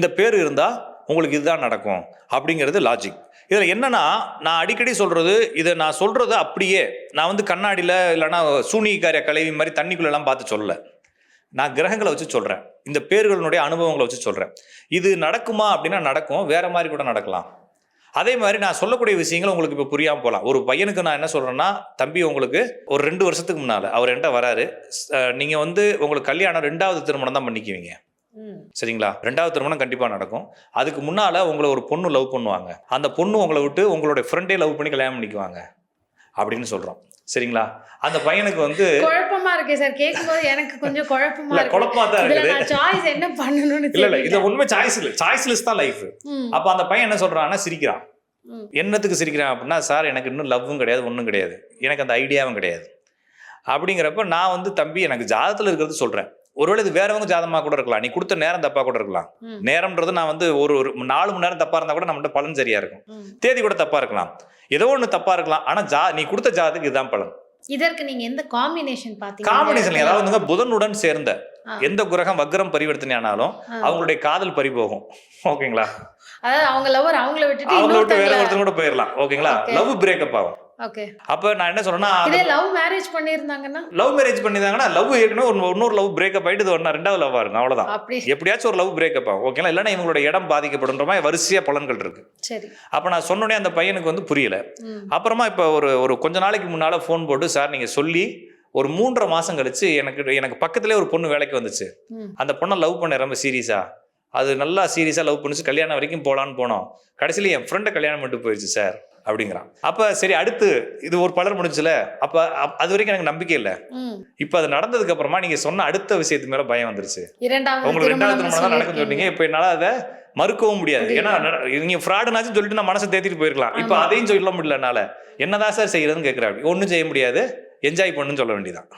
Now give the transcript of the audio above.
இந்த பேர் இருந்தால் உங்களுக்கு இதுதான் நடக்கும் அப்படிங்கிறது லாஜிக். இதில் என்னன்னா, நான் அடிக்கடி சொல்கிறது, இதை நான் சொல்கிறது அப்படியே நான் வந்து கண்ணாடியில் இல்லைன்னா சூனிகாரிய கலைவி மாதிரி தண்ணிக்குள்ளெல்லாம் பார்த்து சொல்லலை. நான் கிரகங்களை வச்சு சொல்கிறேன், இந்த பேர்களுடைய அனுபவங்களை வச்சு சொல்கிறேன். இது நடக்குமா அப்படின்னா நடக்கும், வேற மாதிரி கூட நடக்கலாம். அதே மாதிரி நான் சொல்லக்கூடிய விஷயங்கள் உங்களுக்கு இப்போ புரியாமல் போகலாம். ஒரு பையனுக்கு நான் என்ன சொல்கிறேன்னா, தம்பி உங்களுக்கு ஒரு 2 வருஷத்துக்கு முன்னால் அவர் என்கிட்ட வராரு, நீங்கள் வந்து உங்களுக்கு கல்யாணம் 2வது திருமணம் தான் பண்ணிக்குவீங்க, சரிங்களா? 2வது திருமணம் கண்டிப்பாக நடக்கும். அதுக்கு முன்னால் உங்களை ஒரு பொண்ணு லவ் பண்ணுவாங்க, அந்த பொண்ணு உங்களை விட்டு உங்களுடைய ஃப்ரெண்டே லவ் பண்ணி கல்யாணம் பண்ணிக்குவாங்க அப்படின்னு சொல்கிறோம், சரிங்களா? அந்த பையனுக்கு வந்து குழப்பமா இருக்கு சார், கேட்கும்போது எனக்கு கொஞ்சம் குழப்பமா இருக்கு. குழப்பமா தான் இருக்குது. நான் சாய்ஸ் என்ன பண்ணணும்னு இல்ல இது உண்மை சாய்ஸ் இல்லை, சாய்ஸ்லெஸ் தான் லைஃப். அப்ப அந்த பையன் என்ன சொல்றான்னா, சிரிக்கிறான். என்னத்துக்கு சிரிக்கிறான் அப்படின்னா, சார் எனக்கு இன்னும் லவ்வும் கிடையாது, ஒன்றும் கிடையாது, எனக்கு அந்த ஐடியாவும் கிடையாது அப்படிங்கிறப்ப நான் வந்து தம்பி எனக்கு ஜாதகத்தில் இருக்கிறது சொல்றேன். ஒருவேளை இது வேறவங்க ஜாதகமாக கூட இருக்கலாம், நீ கொடுத்த நேரம் தப்பா கூட இருக்கலாம். நேரம்ன்றது நான் வந்து ஒரு 4 மணி நேரம் தப்பா இருந்தா கூட நம்மகிட்ட பலன் சரியா இருக்கும், தேதி கூட தப்பா இருக்கலாம், ஏதோ ஒன்று தப்பா இருக்கலாம். ஆனா நீ கொடுத்த ஜாதகத்துக்கு இதுதான் பலன். இதற்கு நீங்க எந்த காம்பினேஷன் பாத்தீங்க? காம்பினேஷன் அதாவது புதனுடன் சேர்ந்த எந்த கிரகம் வக்ரம் பரிவர்த்தனை ஆனாலும் அவங்களுடைய காதல் பறிபோகும், ஓகேங்களா? அதாவது அவங்க லவர் அவங்கள விட்டு வேற ஒருத்தர் கூட போயிடலாம், ஓகேங்களா? லவ் பிரேக்கப் ஆகும். அப்ப நான் என்ன சொல்றேன்னா, லவ் மேரேஜ் பண்ணிருந்தாங்கன்னா லவ் ஏற்கனவே இன்னொரு லவ் பிரேக்கப் ஆயிட்டு 2வது லவ்வா இருக்கும், அவ்வளவுதான். எப்படியாச்சும் ஒரு லவ் பிரேக்கப் ஆகும், ஓகேங்களா? இல்லைன்னா இவங்களோட இடம் பாதிக்கப்படுன்ற மாதிரி வரிசையா பலன்கள் இருக்கு. அப்ப நான் சொன்னோடனே அந்த பையனுக்கு வந்து புரியல. அப்புறமா இப்ப ஒரு கொஞ்ச நாளைக்கு முன்னால போன் போட்டு, சார் நீங்க சொல்லி ஒரு 3.5 மாசம் கழிச்சு எனக்கு பக்கத்திலே ஒரு பொண்ணு வேலைக்கு வந்துச்சு, அந்த பொண்ணை லவ் பண்ண ரொம்ப சீரியஸா, அது நல்லா சீரியஸா லவ் பண்ணிச்சு, கல்யாணம் வரைக்கும் போலான்னு போனோம், கடைசியில என் ஃப்ரெண்டை கல்யாணம் பண்ணிட்டு போயிடுச்சு சார் அப்படிங்கிறான். அப்ப சரி, அடுத்து இது ஒரு பலர் முடிச்சுல, அப்ப அது வரைக்கும் எனக்கு நம்பிக்கை இல்லை. இப்ப அது நடந்ததுக்கு அப்புறமா நீங்க சொன்ன அடுத்த விஷயத்து மேல பயம் வந்துருச்சு. உங்களுக்கு 2வது திருமணம் தான் நடக்குன்னு சொன்னீங்க, இப்ப என்னால அதை மறுக்கவும் முடியாது. ஏன்னா நீங்க ஃப்ராடுனாச்சும் சொல்லிட்டு நான் மனசை தேத்திட்டு போயிருக்கலாம், இப்ப அதையும் சொல்ல முடியல என்னால. என்னதான் சார் செய்யறதுன்னு கேட்கிறேன். ஒன்னும் செய்ய முடியாது, என்ஜாய் பண்ணுன்னு சொல்ல வேண்டியதான்.